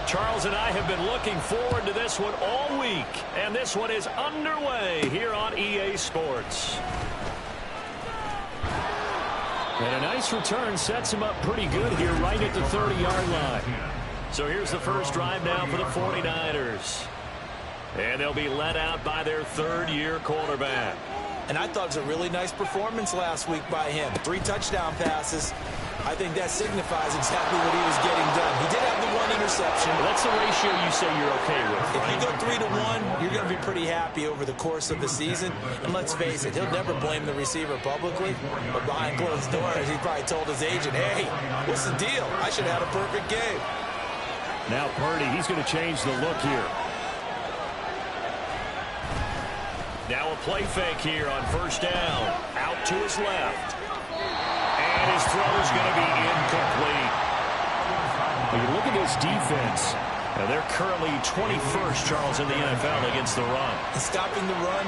Charles and I have been looking forward to this one all week, and this one is underway here on EA Sports. And a nice return sets him up pretty good here right at the 30-yard line. So here's the first drive now for the 49ers. And they'll be led out by their third-year quarterback. And I thought it was a really nice performance last week by him. 3 touchdown passes. I think that signifies exactly what he was getting done. He did have the 1 interception. Well, that's the ratio you say you're okay with, If right? you go 3-1, you're going to be pretty happy over the course of the season. And let's face it, he'll never blame the receiver publicly. But behind closed doors, he probably told his agent, hey, what's the deal? I should have had a perfect game. Now Purdy, he's going to change the look here. Now a play fake here on first down. Out to his left. And his throw is going to be incomplete. When you look at this defense, they're currently 21st, Charles, in the NFL against the run. And stopping the run,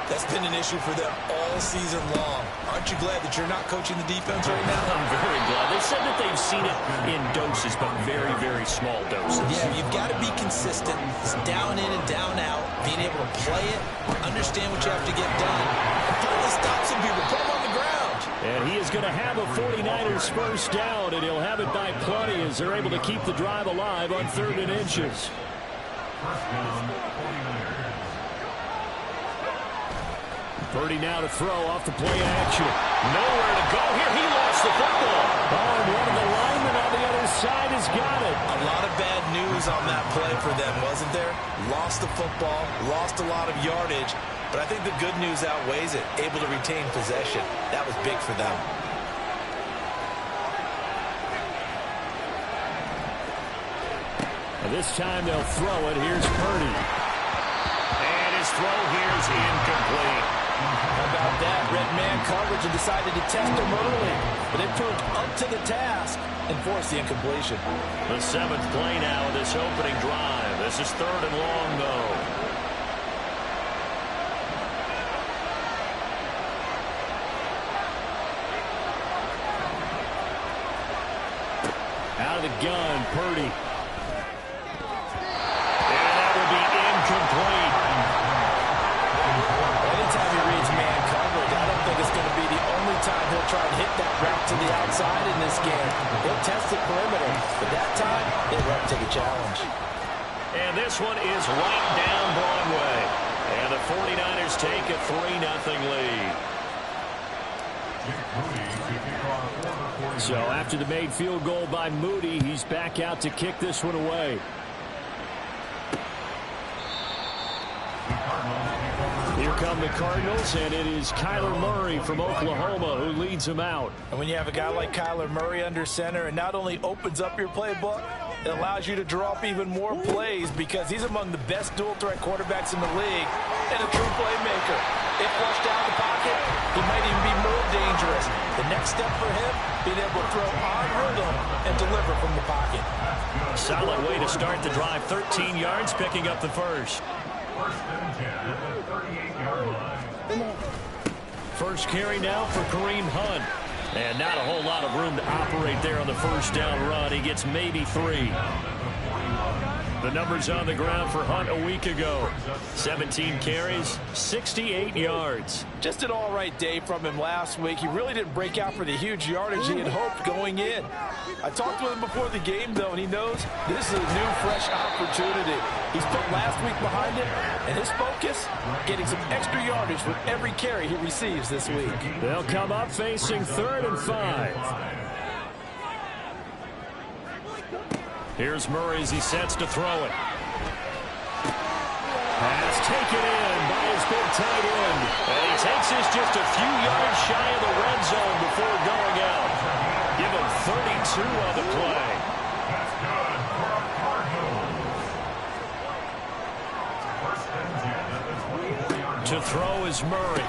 that's been an issue for them all season long. Aren't you glad that you're not coaching the defense right now? I'm very glad. They said that they've seen it in doses, but very, very small doses. Yeah, you've got to be consistent. It's down in and down out, being able to play it, understand what you have to get done, and finally stop some people, put them on the ground. And he is going to have a 49ers first down, and he'll have it by plenty as they're able to keep the drive alive on 3rd and inches. Purdy now to throw off the play action. Nowhere to go here. He lost the football. Oh, and one of the linemen on the other side has got it. A lot of bad news on that play for them, wasn't there? Lost the football, lost a lot of yardage, but I think the good news outweighs it. Able to retain possession. That was big for them. And this time they'll throw it. Here's Purdy. And his throw here is incomplete. How about that? Red man coverage and decided to test him early. But they proved up to the task and forced the incompletion. The 7th play now of this opening drive. This is 3rd and long, though. Out of the gun, Purdy. And that will be incomplete. Anytime he reads man coverage, I don't think it's going to be the only time he'll try and hit that route to the outside in this game. He'll test the perimeter, but that time, he'll run to the challenge. And this one is right down Broadway. And the 49ers take a 3-0 lead. So after the made field goal by Moody, he's back out to kick this one away. Here come the Cardinals, and it is Kyler Murray from Oklahoma who leads them out. And when you have a guy like Kyler Murray under center, it not only opens up your playbook, it allows you to draw up even more plays because he's among the best dual-threat quarterbacks in the league and a true playmaker. If flushed out of the pocket, he might even be more dangerous. The next step for him, being able to throw on rhythm and deliver from the pocket. Solid way to start the drive. 13 yards, picking up the first. First carry now for Kareem Hunt. And not a whole lot of room to operate there on the first down run. He gets maybe 3. The numbers on the ground for Hunt a week ago. 17 carries, 68 yards. Just an all-right day from him last week. He really didn't break out for the huge yardage he had hoped going in. I talked with him before the game, though, and he knows this is a new, fresh opportunity. He's put last week behind him, and his focus, getting some extra yardage with every carry he receives this week. They'll come up facing 3rd and 5. Here's Murray as he sets to throw it. Pass taken in by his big tight end. And he takes this just a few yards shy of the red zone before going out. Give him 32 on the play. To throw is Murray.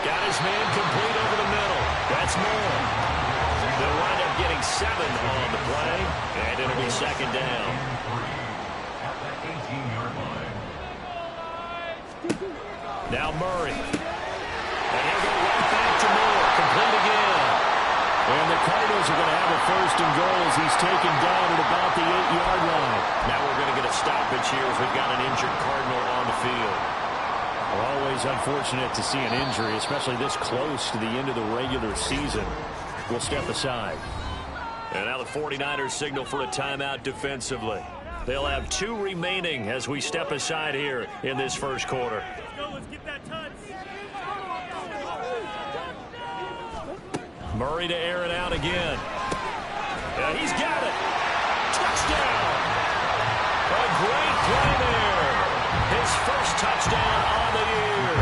Got his man complete over the middle. That's Moore. They'll wind up getting 7 on the play, and it'll be 2nd down. Now Murray. And he'll go right back to Moore. Complete again. And the Cardinals are going to have a 1st and goal as he's taken down at about the 8-yard line. Now we're get a stoppage here if we've got an injured Cardinal on the field. Always unfortunate to see an injury, especially this close to the end of the regular season. We'll step aside. And now the 49ers signal for a timeout defensively. They'll have 2 remaining as we step aside here in this first quarter. Let's get that touch. Murray to air it out again. Yeah, he's got it. Touchdown. A great play there. His first touchdown on the year.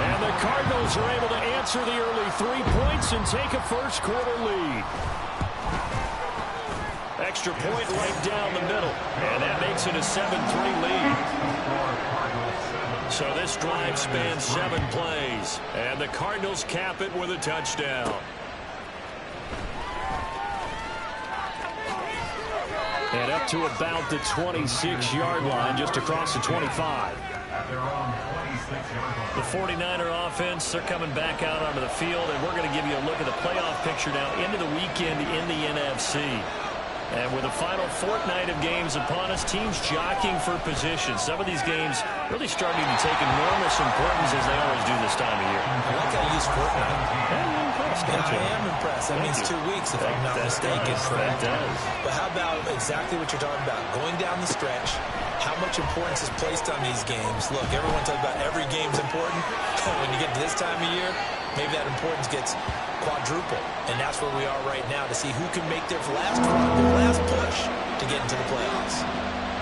And the Cardinals are able to answer the early 3 points and take a first quarter lead. Extra point right down the middle. And that makes it a 7-3 lead. So this drive spans 7 plays. And the Cardinals cap it with a touchdown. And up to about the 26-yard line, just across the 25. The 49er offense, they're coming back out onto the field, and we're going to give you a look at the playoff picture now into the weekend in the NFC. And with the final fortnight of games upon us, teams jockeying for position. Some of these games really starting to take enormous importance as they always do this time of year. I like how you use fortnight. Yeah, I am impressed. That means 2 weeks, if I'm not mistaken. That does. But how about exactly what you're talking about? Going down the stretch, how much importance is placed on these games? Look, everyone talks about every game's important. When you get to this time of year, maybe that importance gets quadruple. And that's where we are right now to see who can make their last run, their last push to get into the playoffs.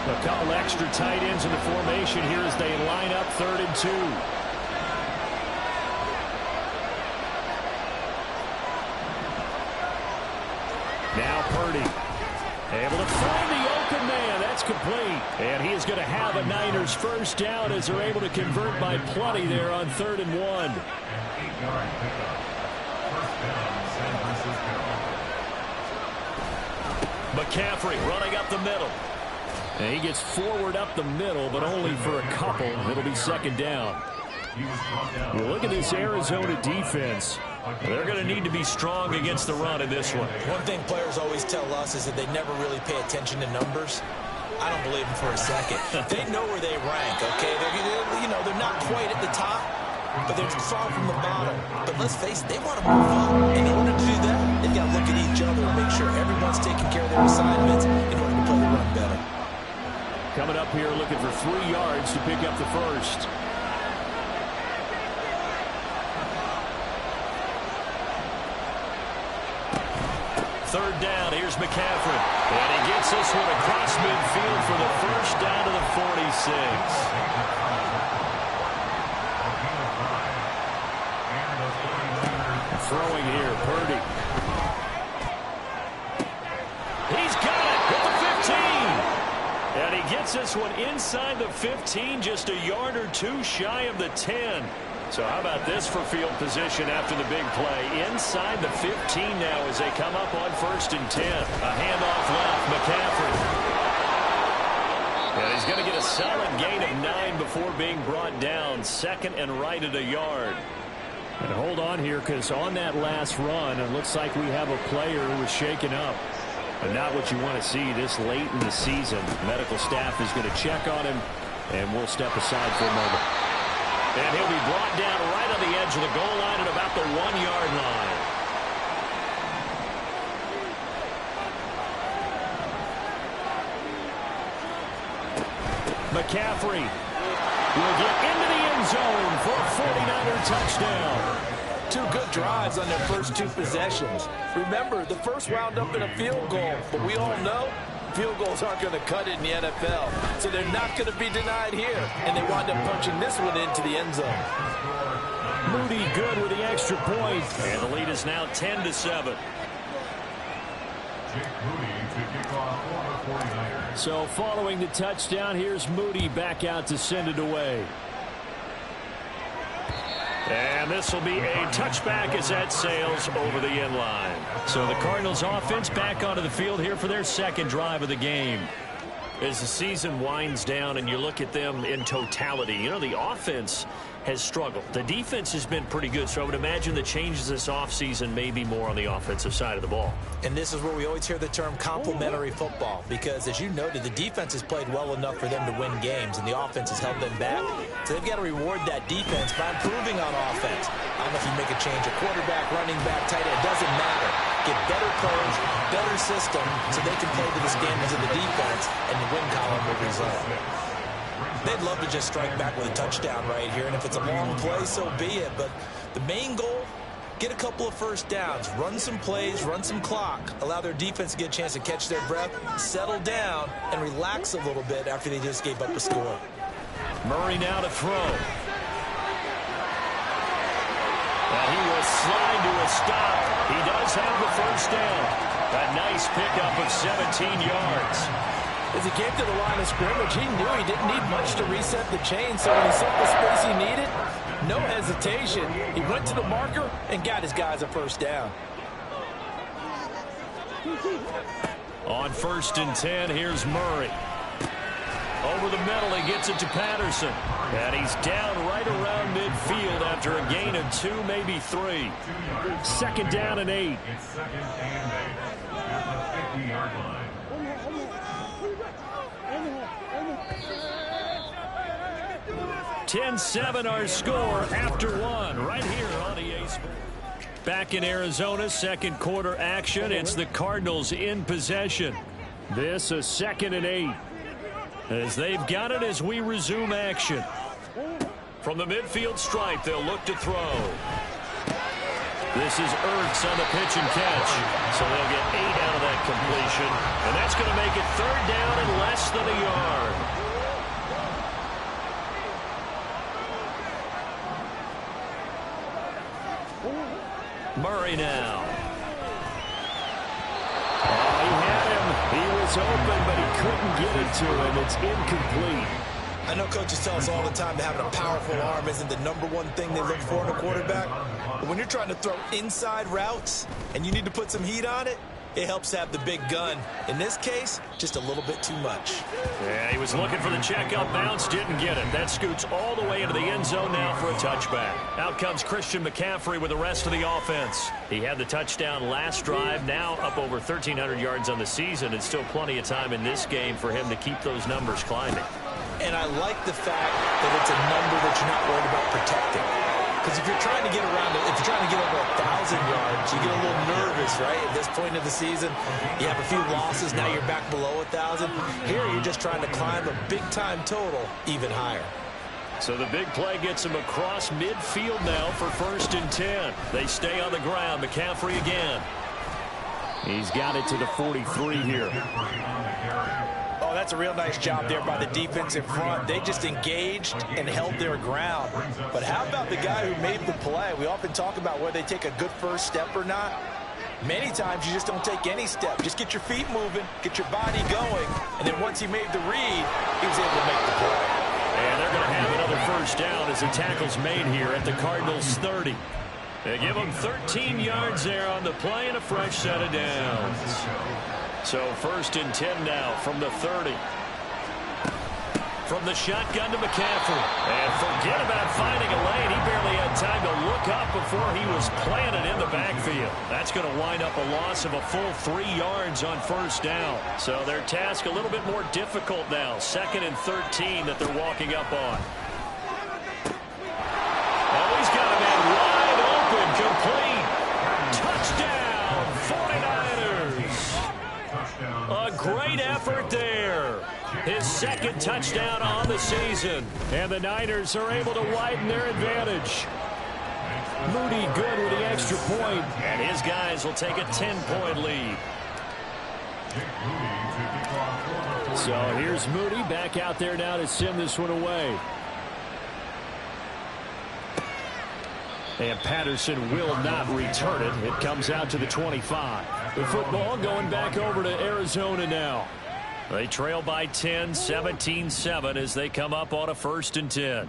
A couple extra tight ends in the formation here as they line up 3rd and 2. Now Purdy, able to find the open man. That's complete. And he is going to have a Niners first down as they're able to convert by plenty there on 3rd and 1. McCaffrey running up the middle. And he gets forward up the middle, but only for a couple. It'll be 2nd down. You look at this Arizona defense. They're going to need to be strong against the run in this one. One thing players always tell us is that they never really pay attention to numbers. I don't believe them for a second. They know where they rank, okay? They're not quite at the top, but they're far from the bottom. But let's face it, they want to move up. In order to do that, they've got to look at each other and make sure everyone's taking care of their assignments in order to play the run better. Coming up here looking for 3 yards to pick up the first. Third down, here's McCaffrey. And he gets this one across midfield for the first down to the 46. Throwing here, Purdy. He's got it at the 15. And he gets this one inside the 15, just a yard or 2 shy of the 10. So how about this for field position after the big play? Inside the 15 now as they come up on 1st and 10. A handoff left, McCaffrey. And he's going to get a solid gain of 9 before being brought down. 2nd and right at a yard. And hold on here, because on that last run, it looks like we have a player who was shaken up. But not what you want to see this late in the season. Medical staff is going to check on him, and we'll step aside for a moment. And he'll be brought down right on the edge of the goal line at about the 1-yard line. McCaffrey will get into the end zone for a 49er touchdown. 2 good drives on their first 2 possessions. Remember, the first wound up in a field goal, but we all know field goals aren't going to cut it in the NFL, so they're not going to be denied here, and they wind up punching this one into the end zone. Moody good with the extra point. And the lead is now 10-7. So following the touchdown, here's Moody back out to send it away. And this will be a touchback as that sails over the end line. So the Cardinals offense back onto the field here for their 2nd drive of the game. As the season winds down and you look at them in totality, the offense has struggled. The defense has been pretty good, so I would imagine the changes this offseason may be more on the offensive side of the ball. And this is where we always hear the term complementary football, because as you noted, the defense has played well enough for them to win games, and the offense has held them back. So they've got to reward that defense by improving on offense. I don't know if you make a change, a quarterback, running back, tight end, it doesn't matter. Get better players, better system, so they can play to the standards of the defense, and the win column will result. They'd love to just strike back with a touchdown right here, and if it's a long play, so be it. But the main goal, get a couple of first downs, run some plays, run some clock, allow their defense to get a chance to catch their breath, settle down, and relax a little bit after they just gave up a score. Murray now to throw. And he will slide to a stop. He does have the first down. A nice pickup of 17 yards. As he came to the line of scrimmage, he knew he didn't need much to reset the chain, so when he saw the space he needed, no hesitation. He went to the marker and got his guys a first down. On 1st and 10, here's Murray. Over the middle, he gets it to Patterson. And he's down right around midfield after a gain of 2, maybe 3. 2nd down and 8. It's 2nd and 8 at the 50-yard line. 10-7 our score after 1 right here on EA Sports. Back in Arizona, second quarter action. It's the Cardinals in possession. This a 2nd and 8. As they've got it as we resume action. From the midfield stripe, they'll look to throw. This is Ertz on the pitch and catch. So they'll get 8 out of that completion. And that's going to make it 3rd down and less than a yard. Murray now. Oh, he had him. He was open, but he couldn't get it to him. It's incomplete. I know coaches tell us all the time that having a powerful arm isn't the #1 thing they look for in a quarterback. But when you're trying to throw inside routes and you need to put some heat on it, it helps to have the big gun. In this case, just a little bit too much. Yeah, he was looking for the checkup bounce, didn't get it. That scoots all the way into the end zone now for a touchback. Out comes Christian McCaffrey with the rest of the offense. He had the touchdown last drive, now up over 1,300 yards on the season, and still plenty of time in this game for him to keep those numbers climbing. And I like the fact that it's a number that you're not worried about protecting. Because if you're trying to get around it, if you're trying to get over 1,000 yards, you get a little nervous, right? At this point of the season, you have a few losses, now you're back below 1,000. Here, you're just trying to climb a big-time total even higher. So the big play gets him across midfield now for 1st and 10. They stay on the ground. McCaffrey again. He's got it to the 43 here. Oh, that's a real nice job there by the defense in front. They just engaged and held their ground. But how about the guy who made the play? We often talk about whether they take a good first step or not. Many times you just don't take any step. Just get your feet moving, get your body going, and then once he made the read, he was able to make the play. And they're going to have another first down as the tackle's made here at the Cardinals' 30. They give them 13 yards there on the play and a fresh set of downs. So 1st and 10 now from the 30. From the shotgun to McCaffrey. And forget about finding a lane. He barely had time to look up before he was planted in the backfield. That's going to wind up a loss of a full 3 yards on 1st down. So their task a little bit more difficult now. 2nd and 13 that they're walking up on. Oh, he's got a man wide open. Complete. Touchdown, 49ers. A great effort there. His 2nd touchdown on the season. And the Niners are able to widen their advantage. Moody good with the extra point. And his guys will take a 10-point lead. So here's Moody back out there now to send this one away. And Patterson will not return it. It comes out to the 25. The football going back over to Arizona now. They trail by 10, 17-7 as they come up on a 1st and 10.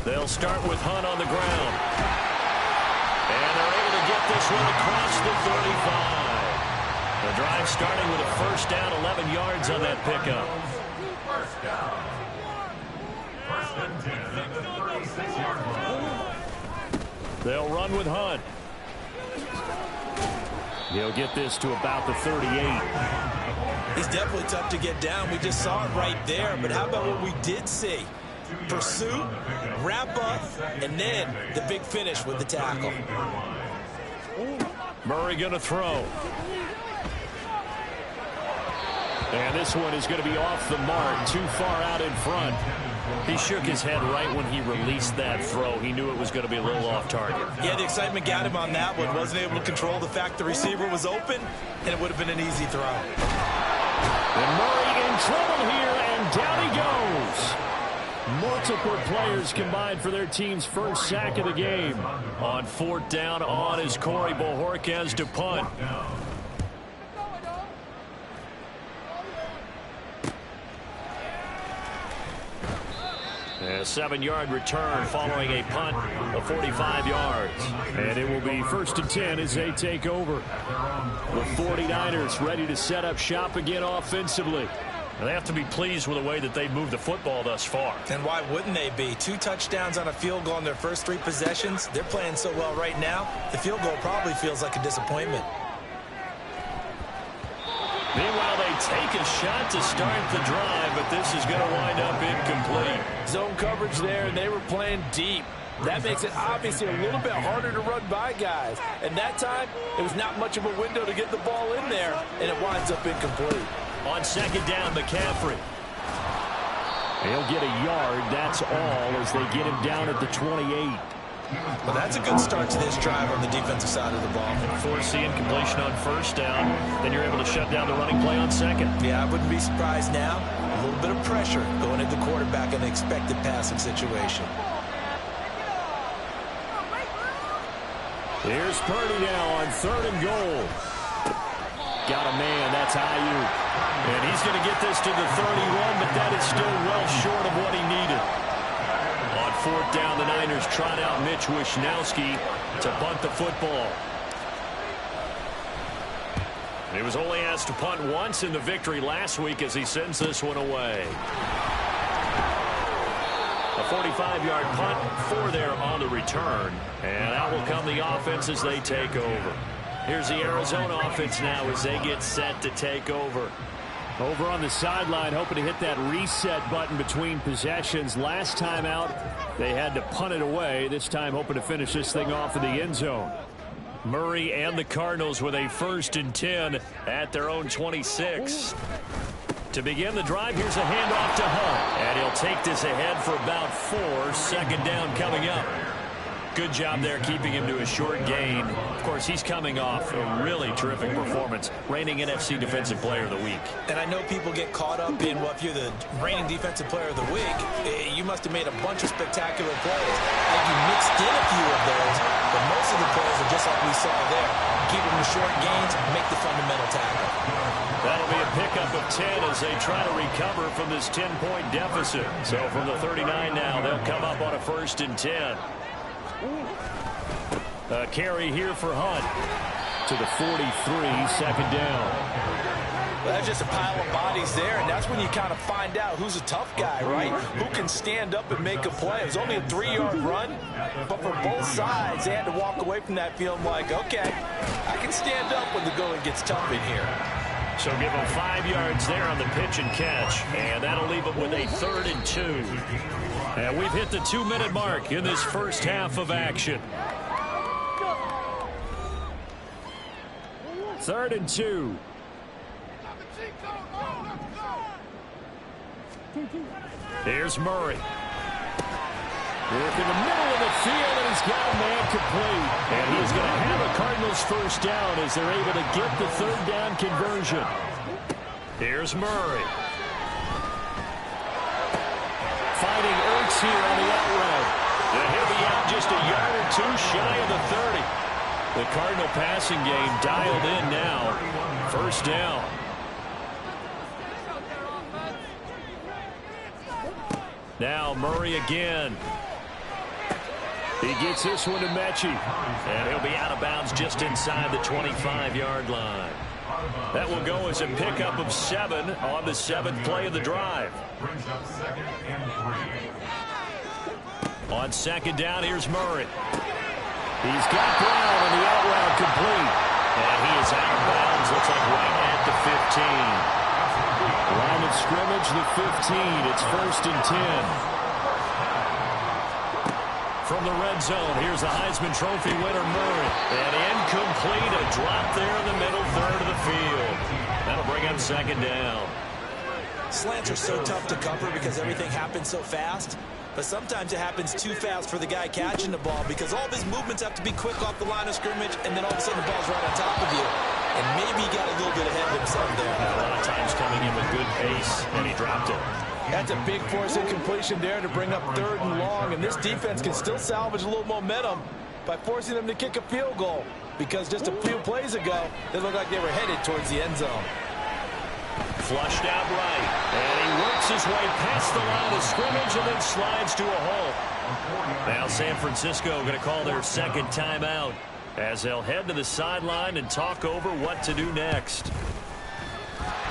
They'll start with Hunt on the ground. And they're able to get this one across the 35. The drive starting with a 1st down, 11 yards on that pickup. They'll run with Hunt. He'll get this to about the 38. He's definitely tough to get down. We just saw it right there. But how about what we did see? Pursuit, wrap up, and then the big finish with the tackle. Murray going to throw. And this one is going to be off the mark, too far out in front. He shook his head right when he released that throw. He knew it was going to be a little off target. Yeah, the excitement got him on that one. Wasn't able to control the fact the receiver was open, and it would have been an easy throw. And Murray in trouble here, and down he goes. Multiple players combined for their team's first sack of the game. On 4th down, on is Corey Bojorquez to punt. A 7-yard return following a punt of 45 yards. And it will be 1st and 10 as they take over. The 49ers ready to set up shop again offensively. They have to be pleased with the way that they've moved the football thus far. And why wouldn't they be? 2 touchdowns on a field goal in their first 3 possessions. They're playing so well right now, the field goal probably feels like a disappointment. Meanwhile, they take a shot to start the drive, but this is going to wind up incomplete. Zone coverage there, and they were playing deep. That makes it obviously a little bit harder to run by guys. And that time, it was not much of a window to get the ball in there, and it winds up incomplete. On 2nd down, McCaffrey. He'll get a yard, that's all, as they get him down at the 28. Well, that's a good start to this drive on the defensive side of the ball. Force the incompletion on 1st down, then you're able to shut down the running play on 2nd. Yeah, I wouldn't be surprised now. A little bit of pressure going into the quarterback in an expected passing situation. Here's Purdy now on 3rd and goal. Got a man, that's Ayuk. And he's going to get this to the 31, but that is still well short of what he needed. On 4th down, the Niners trot out Mitch Wishnowsky to punt the football. He was only asked to punt once in the victory last week as he sends this one away. A 45-yard punt for there on the return. And out will come the offense as they take over. Here's the Arizona offense now as they get set to take over. Over on the sideline, hoping to hit that reset button between possessions. Last time out, they had to punt it away. This time, hoping to finish this thing off in the end zone. Murray and the Cardinals with a 1st and 10 at their own 26. To begin the drive, here's a handoff to Hunt. And he'll take this ahead for about 4. 2nd down coming up. Good job there keeping him to a short gain. Of course, he's coming off a really terrific performance, reigning NFC Defensive Player of the Week. And I know people get caught up in, well, if you're the reigning Defensive Player of the Week, you must have made a bunch of spectacular plays. I think you mixed in a few of those, but most of the plays are just like we saw there. Keep them to short gains, make the fundamental tackle. That'll be a pickup of 10 as they try to recover from this 10-point deficit. So from the 39 now, they'll come up on a 1st and 10. A carry here for Hunt to the 43, 2nd down. Well, that's just a pile of bodies there, and that's when you kind of find out who's a tough guy, right? Who can stand up and make a play. It was only a 3-yard run, but for both sides, they had to walk away from that feeling like, okay, I can stand up when the going gets tough in here. So give them 5 yards there on the pitch and catch, and that'll leave them with a 3rd and 2. And we've hit the 2-minute mark in this first half of action. 3rd and 2. Here's Murray. Work in the middle of the field, and he's got a man complete. And he's going to have a Cardinals 1st down as they're able to get the 3rd down conversion. Here's Murray. Fighting Ertz here on the out route. And he'll be out just a yard or 2 shy of the 30. The Cardinal passing game dialed in now. 1st down. Now Murray again. He gets this one to Mechie. And he'll be out of bounds just inside the 25-yard line. That will go as a pickup of 7 on the 7th play of the drive. On 2nd down, here's Murray. He's got Brown on the out route complete. And he is out of bounds. Looks like right at the 15. Line of scrimmage, the 15. It's 1st and 10. From the red zone, here's the Heisman Trophy winner, Murray. And incomplete, a drop there in the middle third of the field. That'll bring up 2nd down. Slants are so tough to cover because everything happens so fast. But sometimes it happens too fast for the guy catching the ball because all of his movements have to be quick off the line of scrimmage, and then all of a sudden the ball's right on top of you. And maybe he got a little bit ahead of himself there. A lot of times coming in with good pace, and he dropped it. That's a big force incompletion there to bring up 3rd and long, and this defense can still salvage a little momentum by forcing them to kick a field goal because just a few plays ago, they looked like they were headed towards the end zone. Flushed out right, and he works his way past the line of scrimmage and then slides to a hole. Now San Francisco going to call their 2nd timeout as they'll head to the sideline and talk over what to do next.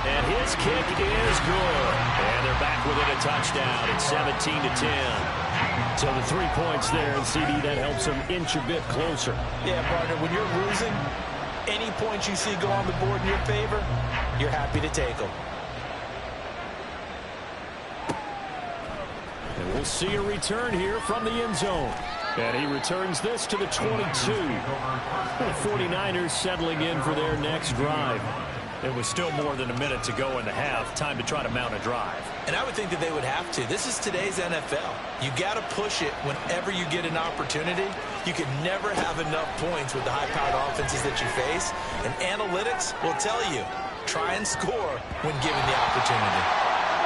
And his kick is good. And they're back within a touchdown. It's 17-10. So the 3 points there, and CD, that helps them inch a bit closer. Yeah, partner, when you're losing, any points you see go on the board in your favor, you're happy to take them. And we'll see a return here from the end zone. And he returns this to the 22. The 49ers settling in for their next drive. It was still more than a minute to go in the half. Time to try to mount a drive. And I would think that they would have to. This is today's NFL. You got to push it whenever you get an opportunity. You can never have enough points with the high-powered offenses that you face. And analytics will tell you, try and score when given the opportunity.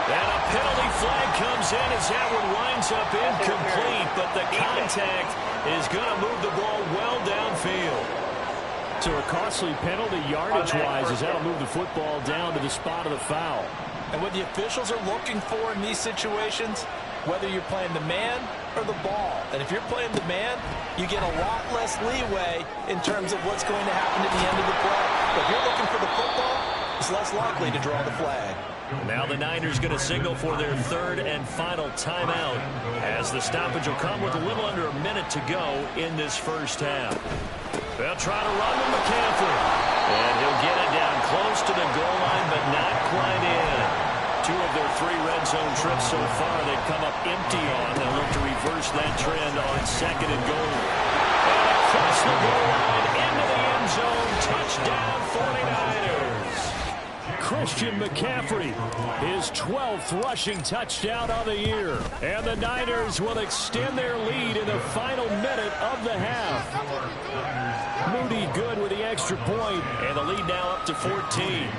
And a penalty flag comes in as that one winds up incomplete. But the contact is going to move the ball well downfield. So a costly penalty yardage-wise as that'll move the football down to the spot of the foul. And what the officials are looking for in these situations, whether you're playing the man or the ball. And if you're playing the man, you get a lot less leeway in terms of what's going to happen at the end of the play. But if you're looking for the football, it's less likely to draw the flag. Now the Niners going to signal for their 3rd and final timeout as the stoppage will come with a little under a minute to go in this first half. They'll try to run with McCaffrey. And he'll get it down close to the goal line, but not quite in. 2 of their 3 red zone trips so far they've come up empty on. They'll look to reverse that trend on 2nd and goal. And across the goal line into the end zone. Touchdown 49ers. Christian McCaffrey, his 12th rushing touchdown of the year. And the Niners will extend their lead in the final minute of the half. Moody good with the extra point, and the lead now up to 14.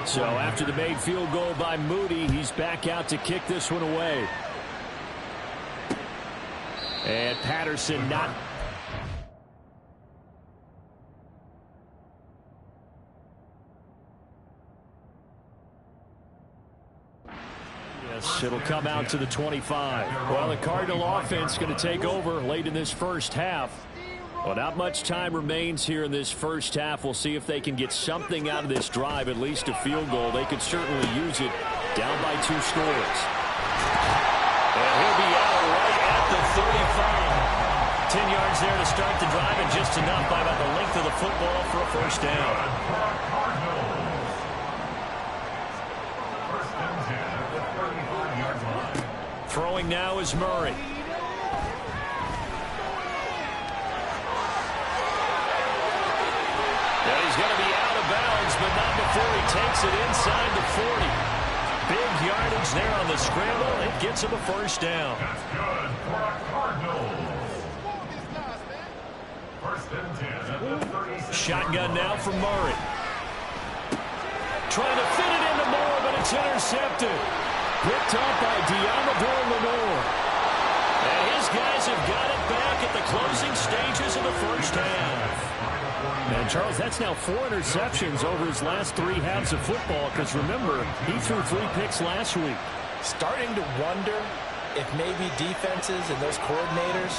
So after the made field goal by Moody, he's back out to kick this one away. And Patterson not... Yes, it'll come out to the 25. Well, the Cardinal offense going to take over late in this first half. Well, not much time remains here in this first half. We'll see if they can get something out of this drive, at least a field goal. They could certainly use it down by 2 scores. And he'll be out right at the 35. 10 yards there to start the drive, and just enough by about the length of the football for a first down. Throwing now is Murray. He's going to be out of bounds, but not before he takes it inside the 40. Big yardage there on the scramble. It gets him a first down. That's good for a Cardinal. 1st and 10 at the 36. Shotgun now from Murray. Trying to fit it into Moore, but it's intercepted. Picked up by Diamador Lenore. And his guys have got it back at the closing stages of the first half. And, Charles, that's now 4 interceptions over his last 3 halves of football, because, remember, he threw 3 picks last week. Starting to wonder if maybe defenses and those coordinators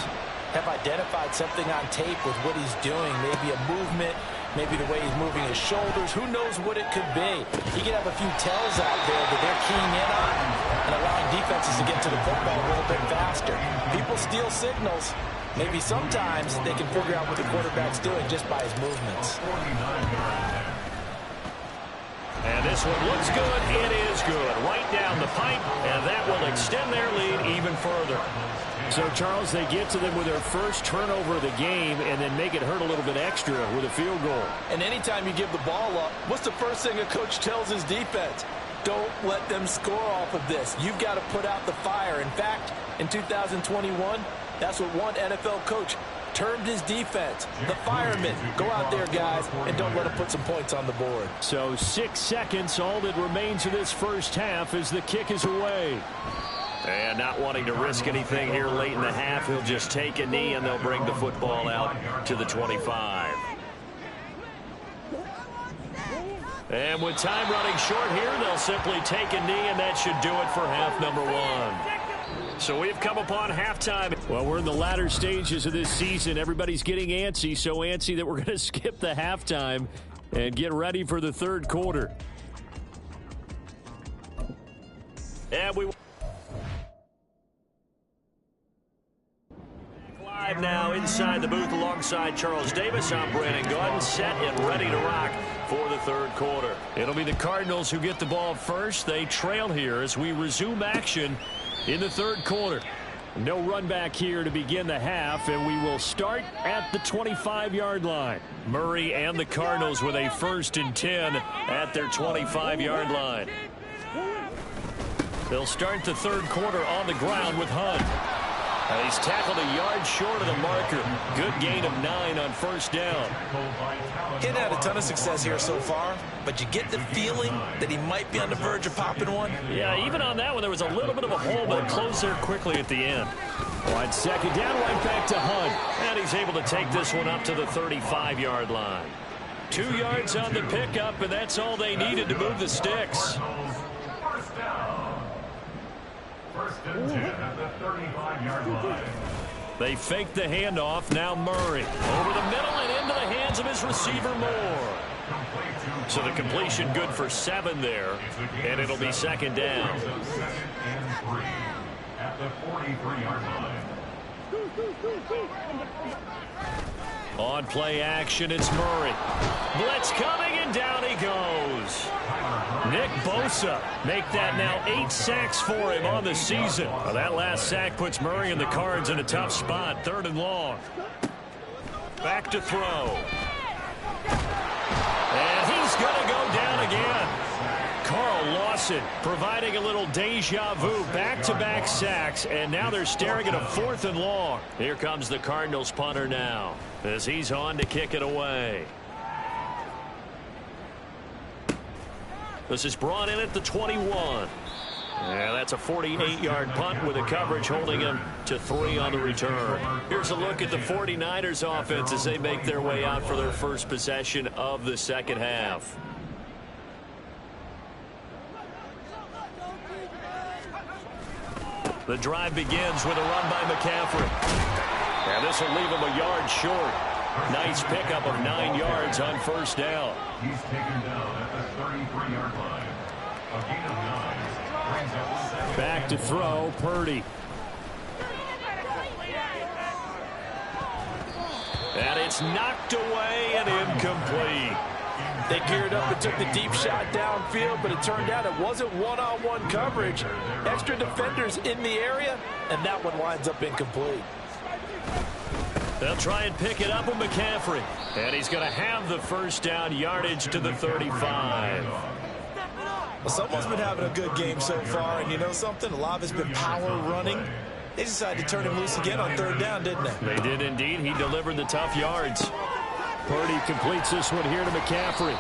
have identified something on tape with what he's doing, maybe a movement, maybe the way he's moving his shoulders. Who knows what it could be? He could have a few tells out there that they're keying in on. and allowing defenses to get to the football a little bit faster. People steal signals. Maybe sometimes they can figure out what the quarterback's doing just by his movements. And this one looks good. It is good. Right down the pipe, and that will extend their lead even further. So, Charles, they get to them with their first turnover of the game and then make it hurt a little bit extra with a field goal. And anytime you give the ball up, what's the first thing a coach tells his defense? Don't let them score off of this. You've got to put out the fire. In fact, in 2021, that's what one NFL coach termed his defense, the firemen. Go out there, guys, and don't let them put some points on the board. So 6 seconds, all that remains of this first half as the kick is away. And not wanting to risk anything here late in the half, he'll just take a knee, and they'll bring the football out to the 25. And with time running short here, they'll simply take a knee, and that should do it for half number one. So we've come upon halftime. Well, we're in the latter stages of this season. Everybody's getting antsy, so antsy that we're going to skip the halftime and get ready for the third quarter. And we live now inside the booth alongside Charles Davis. I'm Brandon Gaudin, set and ready to rock for the third quarter. It'll be the Cardinals who get the ball first. They trail here as we resume action in the third quarter. No run back here to begin the half, and we will start at the 25-yard line. Murray and the Cardinals with a 1st and 10 at their 25-yard line. They'll start the third quarter on the ground with Hunt. He's tackled a yard short of the marker. Good gain of 9 on first down. He hadn't had a ton of success here so far, but you get the feeling that he might be on the verge of popping one. Yeah, even on that one, there was a little bit of a hole, but it closed there quickly at the end. Wide second down, right back to Hunt. And he's able to take this one up to the 35-yard line. 2 yards on the pickup, and that's all they needed to move the sticks. First down. 1st and 10 at the 35-yard line. They fake the handoff. Now Murray over the middle and into the hands of his receiver Moore. So the completion good for 7 there, and it'll be 2nd down. 2nd and 3 at the 43-yard line. On play action, it's Murray. Blitz coming, and down he goes. Nick Bosa make that now 8 sacks for him on the season. Well, that last sack puts Murray and the Cards in a tough spot. 3rd and long. Back to throw. And he's going to go down again. Carl Lawson providing a little deja vu. Back-to-back sacks, and now they're staring at a 4th and long. Here comes the Cardinals punter now as he's on to kick it away. This is brought in at the 21. Yeah, that's a 48-yard punt with a coverage holding him to 3 on the return. Here's a look at the 49ers offense as they make their way out for their first possession of the second half. The drive begins with a run by McCaffrey. And this will leave him a yard short. Nice pickup of 9 yards on first down. He's taken down at the 33-yard line. A gain of 9 brings up 7. Back to throw, Purdy. And it's knocked away and incomplete. They geared up and took the deep shot downfield, but it turned out it wasn't one-on-one coverage. Extra defenders in the area, and that one winds up incomplete. They'll try and pick it up with McCaffrey. And he's going to have the first down, yardage to the 35. Well, someone's been having a good game so far, and you know something? A lot of it's been power running. They decided to turn him loose again on 3rd down, didn't they? They did indeed. He delivered the tough yards. Purdy completes this one here to McCaffrey.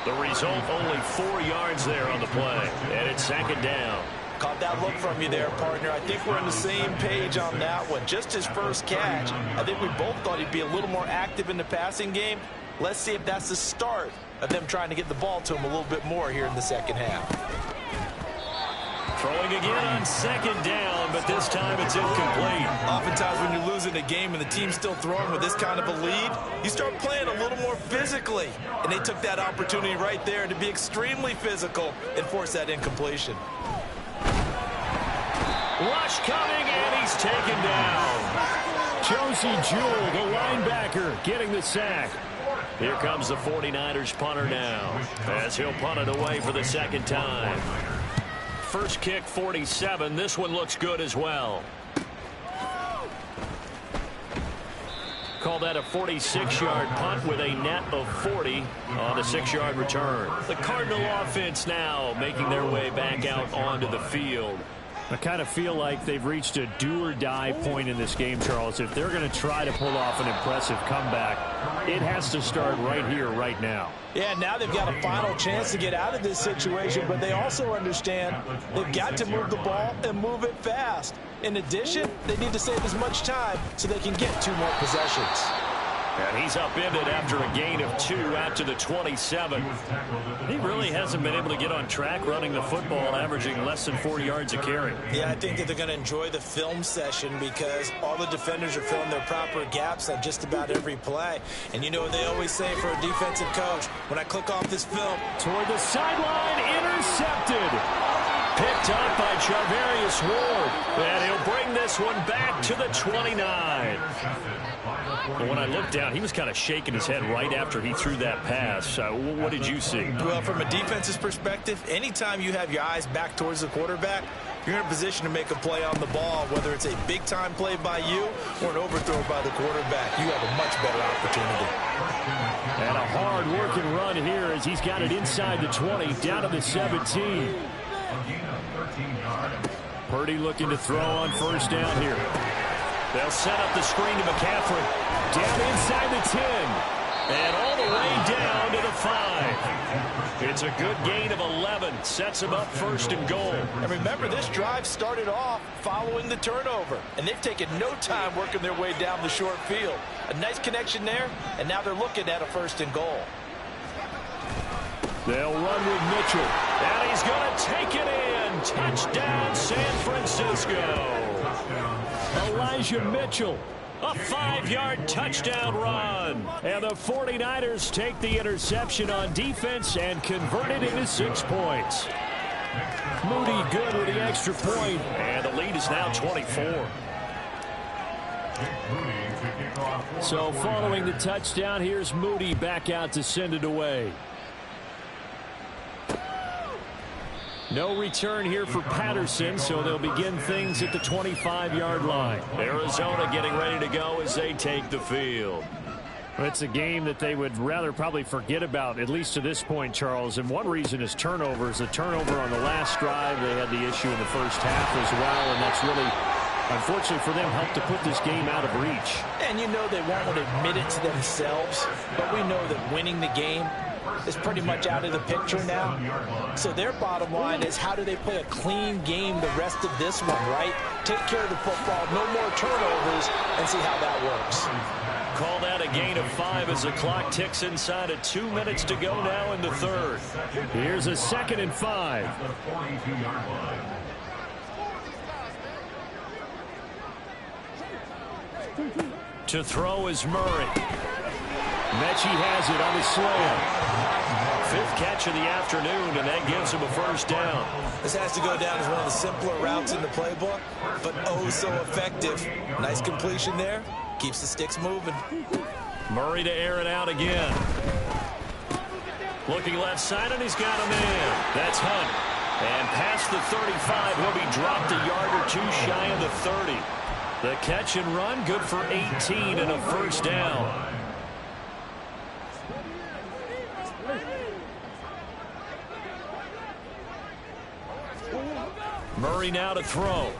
The result, only 4 yards there on the play. And it's 2nd down. Caught that look from you there, partner. I think we're on the same page on that one. Just his first catch. I think we both thought he'd be a little more active in the passing game. Let's see if that's the start of them trying to get the ball to him a little bit more here in the second half. Throwing again on 2nd down, but this time it's incomplete. Oftentimes when you're losing a game and the team's still throwing with this kind of a lead, you start playing a little more physically. And they took that opportunity right there to be extremely physical and force that incompletion. Rush coming, and he's taken down. Josie Jewell, the linebacker, getting the sack. Here comes the 49ers punter now, as he'll punt it away for the second time. First kick, 47. This one looks good as well. Call that a 46-yard punt with a net of 40 on a 6-yard return. The Cardinal offense now making their way back out onto the field. I kind of feel like they've reached a do-or-die point in this game, Charles. If they're going to try to pull off an impressive comeback, it has to start right here, right now. Yeah, now they've got a final chance to get out of this situation, but they also understand they've got to move the ball and move it fast. In addition, they need to save as much time so they can get 2 more possessions. And he's upended after a gain of 2 out to the 27. He really hasn't been able to get on track running the football, averaging less than 4 yards a carry. Yeah, I think that they're going to enjoy the film session because all the defenders are filling their proper gaps on just about every play. And you know what they always say for a defensive coach, when I click off this film. Toward the sideline, intercepted. Picked up by Charvarius Ward. And he'll bring this one back to the 29. But when I looked down, he was kind of shaking his head right after he threw that pass. What did you see? Well, from a defense's perspective, anytime you have your eyes back towards the quarterback, you're in a position to make a play on the ball, whether it's a big-time play by you or an overthrow by the quarterback. You have a much better opportunity. And a hard-working run here as he's got it inside the 20, down to the 17. Purdy looking to throw on first down here. They'll set up the screen to McCaffrey. Down inside the 10. And all the way down to the 5. It's a good gain of 11. Sets him up first and goal. And remember, this drive started off following the turnover. And they've taken no time working their way down the short field. A nice connection there, and now they're looking at a first and goal. They'll run with Mitchell. And he's going to take it in. Touchdown, San Francisco. Elijah Mitchell. A 5-yard touchdown run. And the 49ers take the interception on defense and convert it into 6 points. Moody good with the extra point. And the lead is now 24. So following the touchdown, here's Moody back out to send it away. No return here for Patterson, so they'll begin things at the 25-yard line. Arizona getting ready to go as they take the field. It's a game that they would rather probably forget about, at least to this point, Charles. And one reason is turnovers. The turnover on the last drive, they had the issue in the first half as well, and that's really, unfortunately for them, helped to put this game out of reach. And you know they won't admit it to themselves, but we know that winning the game is pretty much out of the picture now. So their bottom line is, how do they play a clean game the rest of this one, right? Take care of the football, no more turnovers, and see how that works. Call that a gain of 5 as the clock ticks inside of 2 minutes to go now in the third. Here's a 2nd and 5. To throw is Murray. Mechie has it on the slam. 5th catch of the afternoon, and that gives him a first down. This has to go down as one of the simpler routes in the playbook, but oh so effective. Nice completion there. Keeps the sticks moving. Murray to air it out again. Looking left side, and he's got a man. That's Hunt. And past the 35, he'll be dropped a yard or 2 shy of the 30. The catch and run, good for 18 and a first down. Murray now to throw.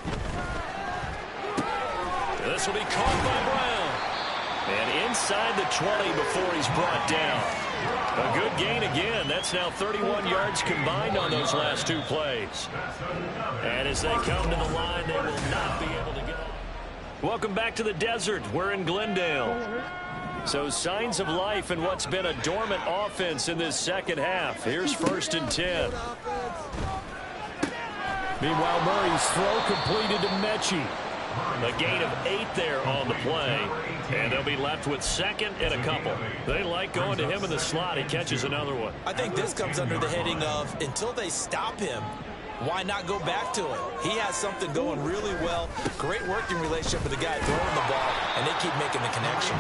This will be caught by Brown. And inside the 20 before he's brought down. A good gain again. That's now 31 yards combined on those last 2 plays. And as they come to the line, they will not be able to go. Welcome back to the desert. We're in Glendale. So signs of life in what's been a dormant offense in this second half. Here's 1st and 10. Meanwhile, Murray's throw completed to Mechie. A gain of 8 there on the play. And they'll be left with 2nd and a couple. They like going to him in the slot. He catches another one. I think this comes under the heading of, until they stop him, why not go back to it? He has something going really well. Great working relationship with the guy throwing the ball, and they keep making the connection.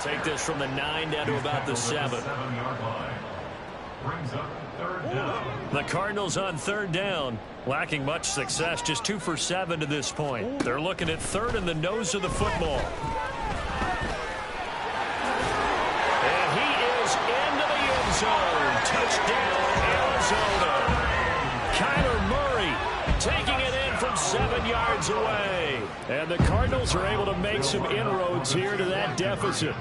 Take this from the 9 down to about the 7. Brings up third down. The Cardinals on third down, lacking much success, just 2 for 7 to this point. They're looking at third in the nose of the football. And he is into the end zone. Touchdown, Arizona. Kyler Murray taking it in from 7 yards away. And the Cardinals are able to make some inroads here to that deficit.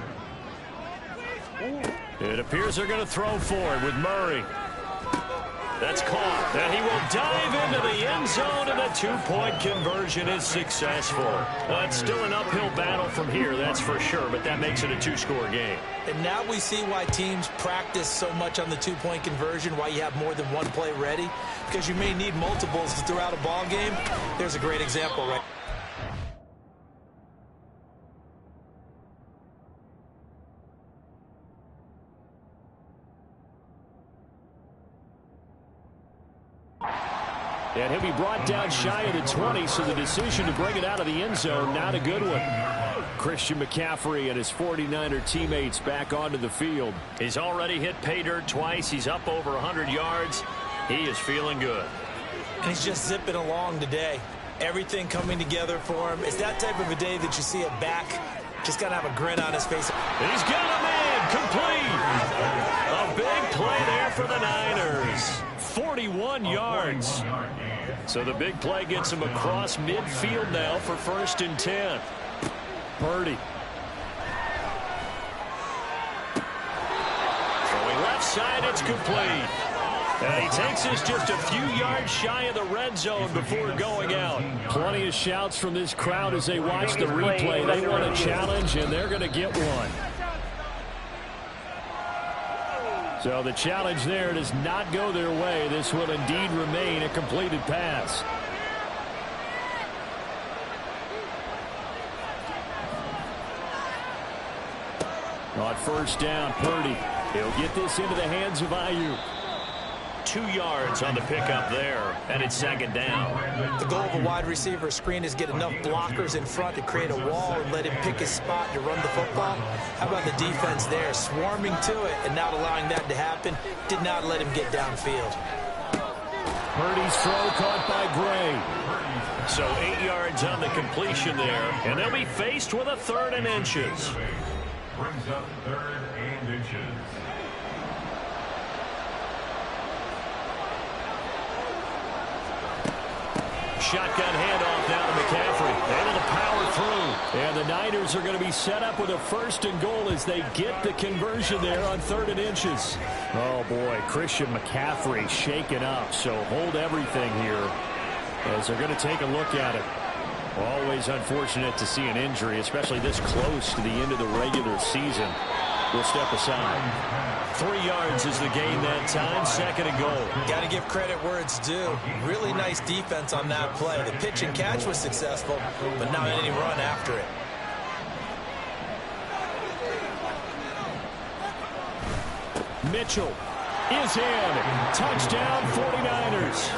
It appears they're going to throw forward with Murray. That's caught. And he will dive into the end zone, and the two-point conversion is successful. Well, it's still an uphill battle from here, that's for sure, but that makes it a two-score game. And now we see why teams practice so much on the two-point conversion, why you have more than one play ready, because you may need multiples throughout a ball game. There's a great example right now. And he'll be brought down shy of the 20, so the decision to bring it out of the end zone, not a good one. Christian McCaffrey and his 49er teammates back onto the field. He's already hit pay dirt twice. He's up over 100 yards. He is feeling good. And he's just zipping along today. Everything coming together for him. It's that type of a day that you see a back just got to have a grin on his face. He's got a man complete. A big play there for the Niners. inches. 41 yards. So the big play gets him across midfield now for 1st and 10. Purdy. Throwing left side, it's complete. And he takes us just a few yards shy of the red zone before going out. Plenty of shouts from this crowd as they watch the replay. They want a challenge, and they're going to get one. So the challenge there does not go their way. This will indeed remain a completed pass. On 1st down, Purdy. He'll get this into the hands of Ayuk. 2 yards on the pickup there, and it's 2nd down. The goal of a wide receiver screen is get enough blockers in front to create a wall and let him pick his spot to run the football. How about the defense there, swarming to it and not allowing that to happen? Did not let him get downfield. Purdy's throw caught by Gray. So 8 yards on the completion there, and they'll be faced with a 3rd and inches. Brings up 3rd and inches. Shotgun handoff now to McCaffrey. Able to power through. And the Niners are going to be set up with a 1st and goal as they get the conversion there on 3rd and inches. Oh, boy, Christian McCaffrey shaken up. So hold everything here as they're going to take a look at it. Always unfortunate to see an injury, especially this close to the end of the regular season. We'll step aside. 3 yards is the gain that time. 2nd and goal. Got to give credit where it's due. Really nice defense on that play. The pitch and catch was successful, but not any run after it. Mitchell is in. Touchdown 49ers.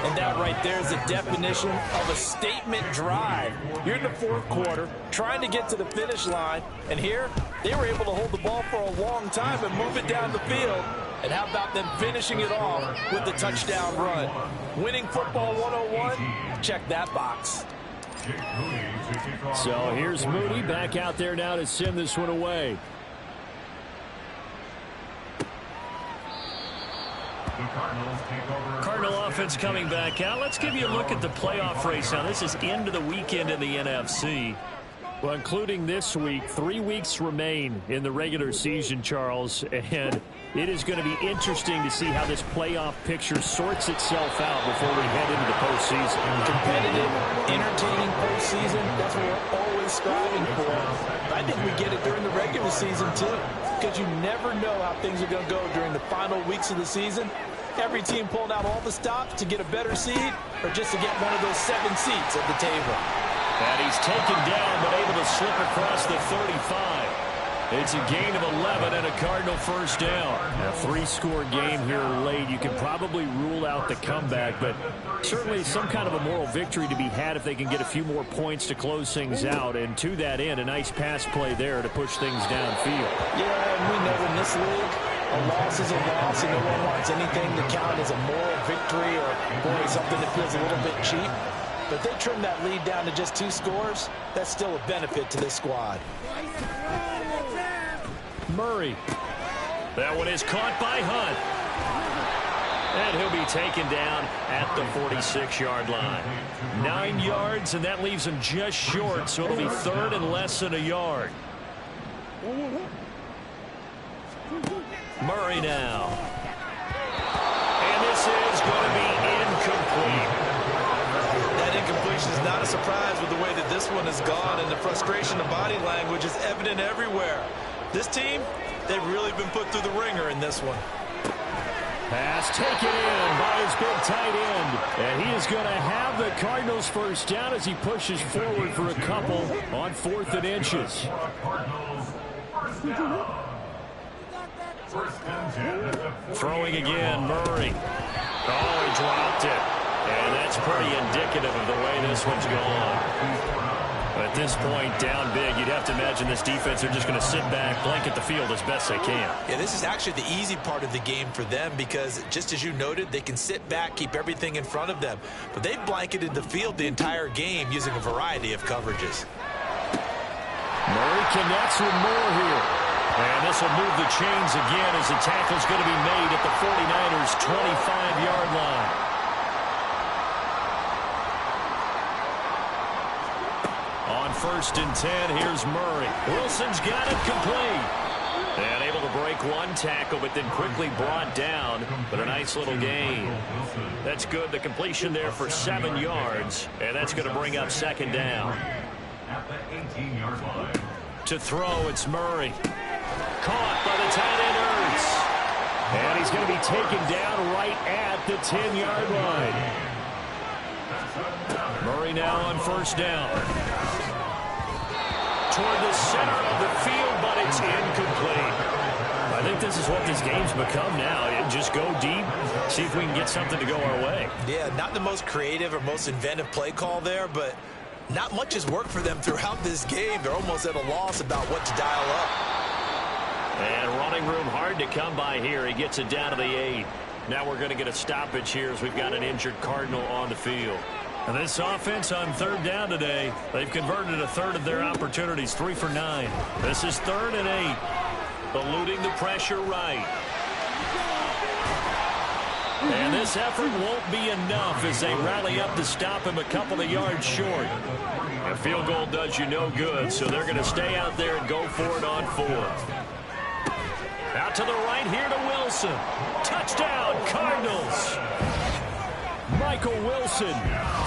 And that right there is the definition of a statement drive. You're in the 4th quarter, trying to get to the finish line, and here they were able to hold the ball for a long time and move it down the field. And how about them finishing it off with the touchdown run? Winning football 101, check that box. So here's Moody back out there now to send this one away. Cardinal offense coming back out. Let's give you a look at the playoff race now. This is end of the weekend in the NFC. Well, including this week, 3 weeks remain in the regular season, Charles, and it is going to be interesting to see how this playoff picture sorts itself out before we head into the postseason. Competitive, entertaining postseason, that's what we're always striving for. I think we get it during the regular season, too, because you never know how things are going to go during the final weeks of the season. Every team pulling out all the stops to get a better seed or just to get one of those 7 seats at the table. And he's taken down, but able to slip across the 35. It's a gain of 11 and a Cardinal 1st down. A 3-score game here late. You can probably rule out the comeback, but certainly some kind of a moral victory to be had if they can get a few more points to close things out. And to that end, a nice pass play there to push things downfield. Yeah, and we know in this league, a loss is a loss, and no one wants anything to count as a moral victory or, boy, something that feels a little bit cheap. But they trim that lead down to just 2 scores. That's still a benefit to this squad. Murray. That one is caught by Hunt. And he'll be taken down at the 46-yard line. 9 yards, and that leaves him just short, so it'll be 3rd and less than a yard. Murray now. And this is going to be incomplete. That incompletion is not a surprise with the way that this one has gone, and the frustration of body language is evident everywhere. This team, they've really been put through the ringer in this one. Pass taken in by his big tight end. And he is going to have the Cardinals 1st down as he pushes forward for a couple on 4th and inches. Throwing again, Murray. Oh, he dropped it. And that's pretty indicative of the way this one's gone. At this point, down big, you'd have to imagine this defense are just going to sit back, blanket the field as best they can. Yeah, this is actually the easy part of the game for them because, just as you noted, they can sit back, keep everything in front of them. But they've blanketed the field the entire game using a variety of coverages. Murray connects with more here. And this will move the chains again as the tackle's going to be made at the 49ers' 25-yard line. On 1st and 10, here's Murray. Wilson's got it complete. And able to break one tackle, but then quickly brought down. But a nice little gain. That's good. The completion there for 7 yards. And that's going to bring up 2nd down. At the 18-yard line. To throw, it's Murray. Caught by the tight end Ertz. And he's going to be taken down right at the 10-yard line. Murray now on 1st down. Toward the center of the field, but it's incomplete. I think this is what this game's become now. Just go deep, see if we can get something to go our way. Yeah, not the most creative or most inventive play call there, but not much has worked for them throughout this game. They're almost at a loss about what to dial up. And running room hard to come by here. He gets it down to the 8. Now we're going to get a stoppage here as we've got an injured Cardinal on the field. And this offense on 3rd down today, they've converted a third of their opportunities, 3 for 9. This is 3rd and 8. Eluding the pressure right. And this effort won't be enough as they rally up to stop him a couple of yards short. A field goal does you no good, so they're going to stay out there and go for it on 4th. Out to the right here to Wilson. Touchdown, Cardinals. Michael Wilson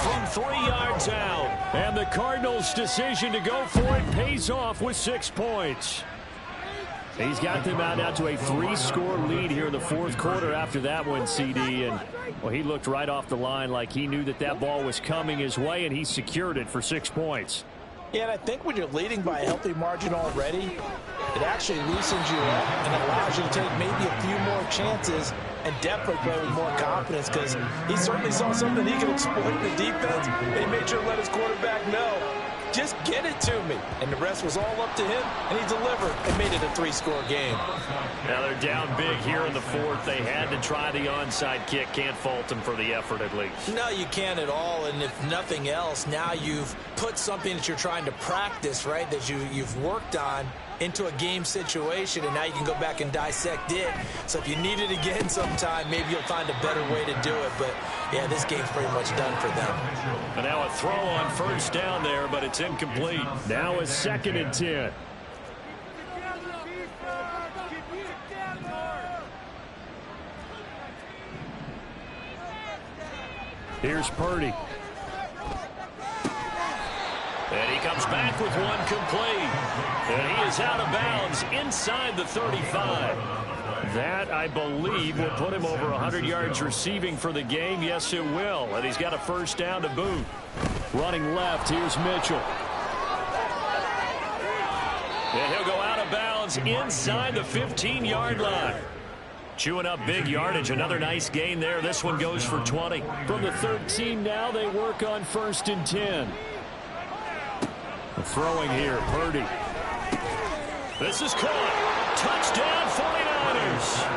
from 3 yards out. And the Cardinals' decision to go for it pays off with 6 points. He's got them out now to a 3-score lead here in the 4th quarter after that one, CD. And, well, he looked right off the line like he knew that that ball was coming his way, and he secured it for 6 points. Yeah, and I think when you're leading by a healthy margin already, it actually loosens you up and allows you to take maybe a few more chances and definitely play with more confidence, because he certainly saw something he could exploit in the defense, and he made sure to let his quarterback know, just get it to me. And the rest was all up to him, and he delivered and made it a 3-score game. Now they're down big here in the 4th. They had to try the onside kick. Can't fault them for the effort at least. No, you can't at all, and if nothing else, now you've put something that you're trying to practice, right, that you've worked on into a game situation, and now you can go back and dissect it. So if you need it again sometime, maybe you'll find a better way to do it. But, yeah, this game's pretty much done for them. And now a throw on 1st down there, but it's incomplete. Now a 2nd and 10. Here's Purdy. And he comes back with one complete. And he is out of bounds inside the 35. That, I believe, will put him over 100 yards receiving for the game. Yes, it will. And he's got a 1st down to boot. Running left, here's Mitchell. And he'll go out of bounds inside the 15-yard line. Chewing up big yardage. Another nice gain there. This one goes for 20. From the 13 now, they work on 1st and 10. Throwing here, Purdy. This is caught. Touchdown, 49ers.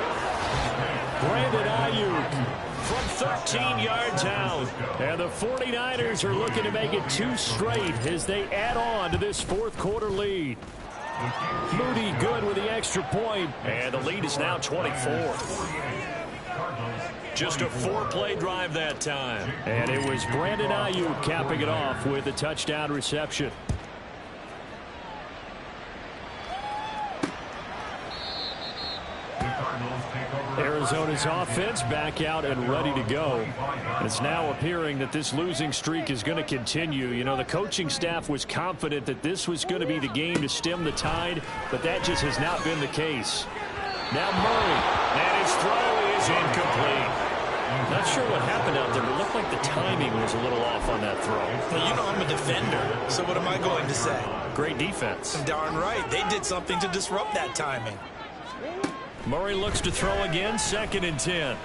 Brandon Ayuk from 13 yards out. And the 49ers are looking to make it 2 straight as they add on to this 4th quarter lead. Moody good with the extra point. And the lead is now 24. Just a 4-play drive that time. And it was Brandon Ayuk capping it off with a touchdown reception. Arizona's offense back out and ready to go. It's now appearing that this losing streak is going to continue. You know, the coaching staff was confident that this was going to be the game to stem the tide, but that just has not been the case. Now Murray, and his throw is incomplete. Not sure what happened out there, but it looked like the timing was a little off on that throw. Well, you know I'm a defender, so what am I going to say? Great defense. Darn right. They did something to disrupt that timing. Murray looks to throw again, 2nd and 10.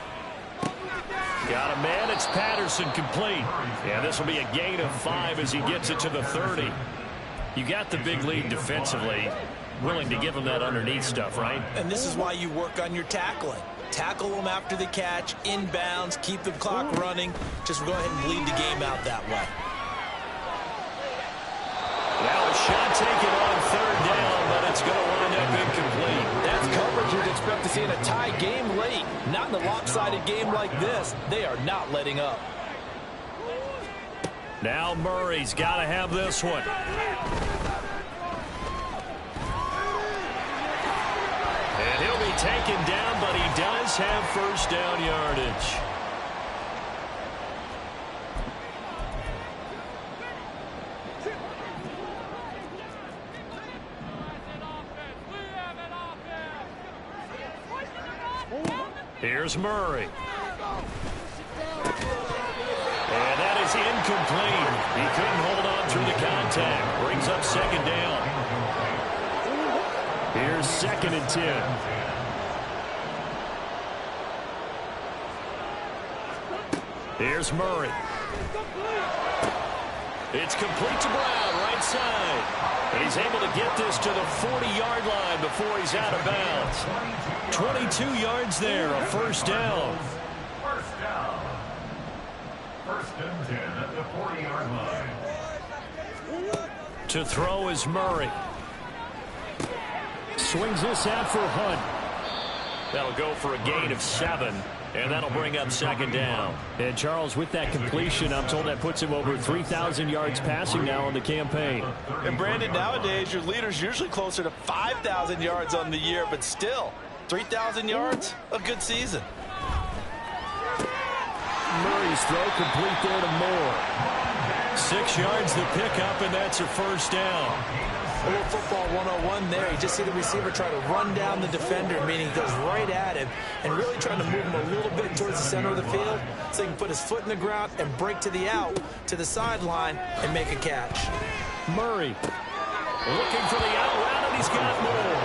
Got a man, it's Patterson, complete. Yeah, this will be a gain of 5 as he gets it to the 30. You got the big lead defensively. Willing to give him that underneath stuff, right? And this is why you work on your tackling. Tackle them after the catch, inbounds, keep the clock running. Just go ahead and bleed the game out that way. Now a shot taken on 3rd down, but it's going to wind up incomplete. you'd expect to see in a tie game late. Not in a lopsided game like this. They are not letting up. Now Murray's got to have this one. And he'll be taken down, but he does have first down yardage. Here's Murray. And that is incomplete. He couldn't hold on through the contact. Brings up second down. Here's 2nd and 10. Here's Murray. It's complete to Brown, right side. And he's able to get this to the 40-yard line before he's out of bounds. 22 yards there, a first down. First down. 1st and 10 at the 40-yard line. To throw is Murray. Swings this out for Hunt. That'll go for a gain of 7. And that'll bring up second down. And Charles, with that completion, I'm told that puts him over 3,000 yards passing now on the campaign. And Brandon, nowadays your leader's usually closer to 5,000 yards on the year, but still, 3,000 yards, a good season. Murray's throw complete there to Moore. 6 yards the pickup, and that's a first down. A little football 101 there. You just see the receiver try to run down the defender, meaning he goes right at him and really trying to move him a little bit towards the center of the field so he can put his foot in the ground and break to the out, to the sideline, and make a catch. Murray looking for the out route, and he's got more.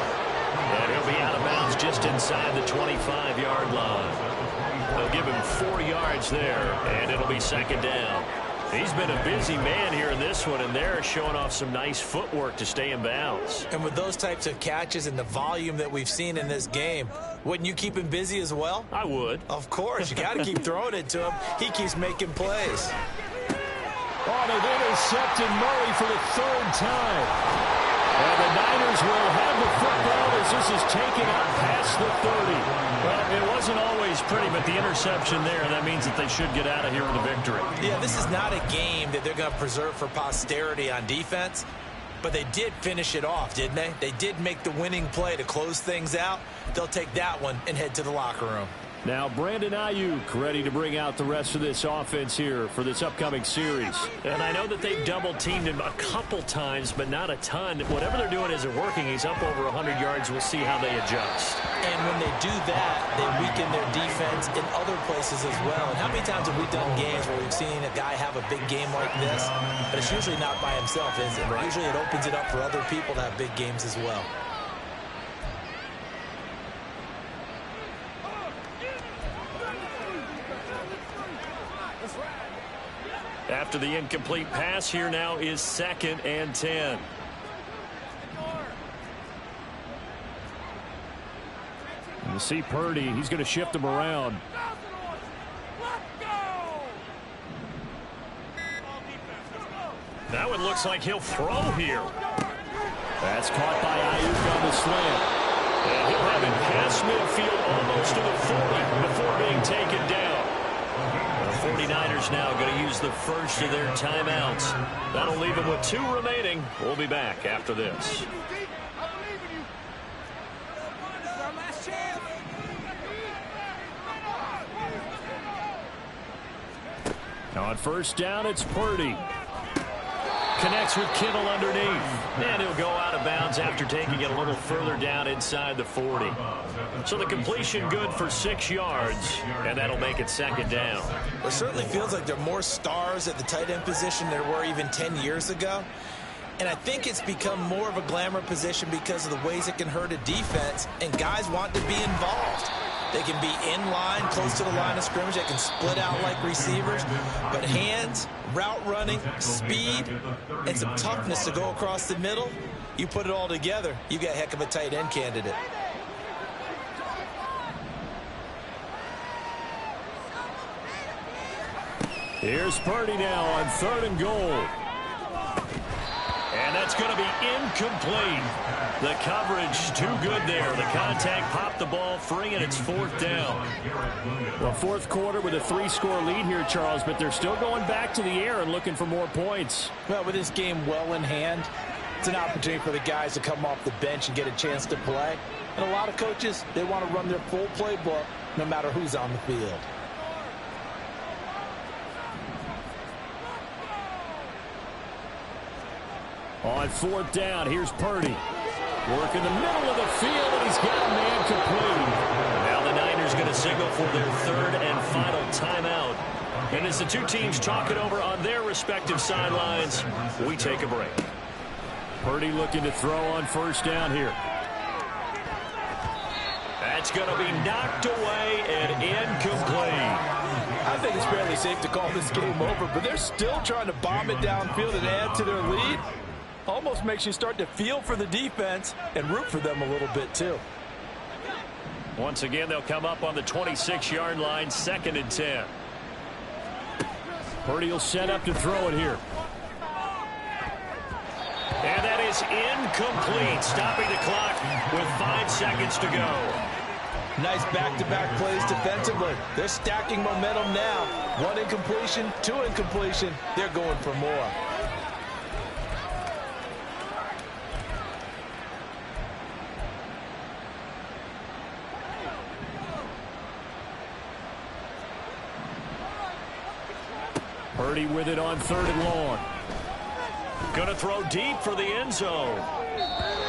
And he'll be out of bounds just inside the 25-yard line. They'll give him 4 yards there, and it'll be second down. He's been a busy man here in this one, and they're showing off some nice footwork to stay in bounds. And with those types of catches and the volume that we've seen in this game, wouldn't you keep him busy as well? I would. Of course. You got to keep throwing it to him. He keeps making plays. Oh, they've intercepted Murray for the 3rd time. And the Niners will have the football as this is taken out past the 30. Well, it wasn't always pretty, but the interception there, that means that they should get out of here with a victory. Yeah, this is not a game that they're going to preserve for posterity on defense, but they did finish it off, didn't they? They did make the winning play to close things out. They'll take that one and head to the locker room. Now, Brandon Ayuk ready to bring out the rest of this offense here for this upcoming series. And I know that they've double-teamed him a couple times, but not a ton. Whatever they're doing isn't working. He's up over 100 yards. We'll see how they adjust. And when they do that, they weaken their defense in other places as well. And how many times have we done games where we've seen a guy have a big game like this? But it's usually not by himself, is it? Right. Usually it opens it up for other people to have big games as well. After the incomplete pass, here now is 2nd and 10. You see Purdy, he's going to shift him around. Now it looks like he'll throw here. That's caught by Ayuk on the slant. And he'll have it past midfield almost to the 40 before being taken down. The 49ers now going to use the first of their timeouts. That'll leave them with 2 remaining. We'll be back after this. On first down, it's Purdy. Connects with Kittle underneath. And he'll go out of bounds after taking it a little further down inside the 40. So the completion good for 6 yards, and that'll make it second down. It certainly feels like there are more stars at the tight end position than there were even 10 years ago. And I think it's become more of a glamour position because of the ways it can hurt a defense, and guys want to be involved. They can be in line, close to the line of scrimmage. They can split out like receivers. But hands, route running, speed, and some toughness to go across the middle, you put it all together, you got a heck of a tight end candidate. Here's Purdy now on 3rd and goal. And that's going to be incomplete. The coverage too good there. The contact popped the ball free, and it's 4th down. Well, 4th quarter with a 3-score lead here, Charles, but they're still going back to the air and looking for more points. Well, with this game well in hand, it's an opportunity for the guys to come off the bench and get a chance to play. And a lot of coaches, they want to run their full playbook no matter who's on the field. On 4th down, here's Purdy. Work in the middle of the field, and he's got a man complete. Now the Niners going to signal for their 3rd and final timeout. And as the two teams talk it over on their respective sidelines, we take a break. Purdy looking to throw on 1st down here. That's going to be knocked away and incomplete. I think it's fairly safe to call this game over, but they're still trying to bomb it downfield and add to their lead. Almost makes you start to feel for the defense and root for them a little bit too. Once again, they'll come up on the 26-yard line, 2nd and 10. Purdy will set up to throw it here. And that is incomplete, stopping the clock with 5 seconds to go. Nice back-to-back plays defensively. They're stacking momentum now. 1 incompletion, 2 incompletion. They're going for more. Purdy with it on 3rd and long. Going to throw deep for the end zone.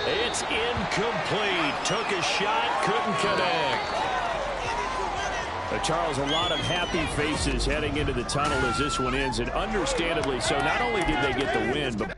It's incomplete. Took a shot, couldn't connect. Charles, a lot of happy faces heading into the tunnel as this one ends, and understandably so. Not only did they get the win, but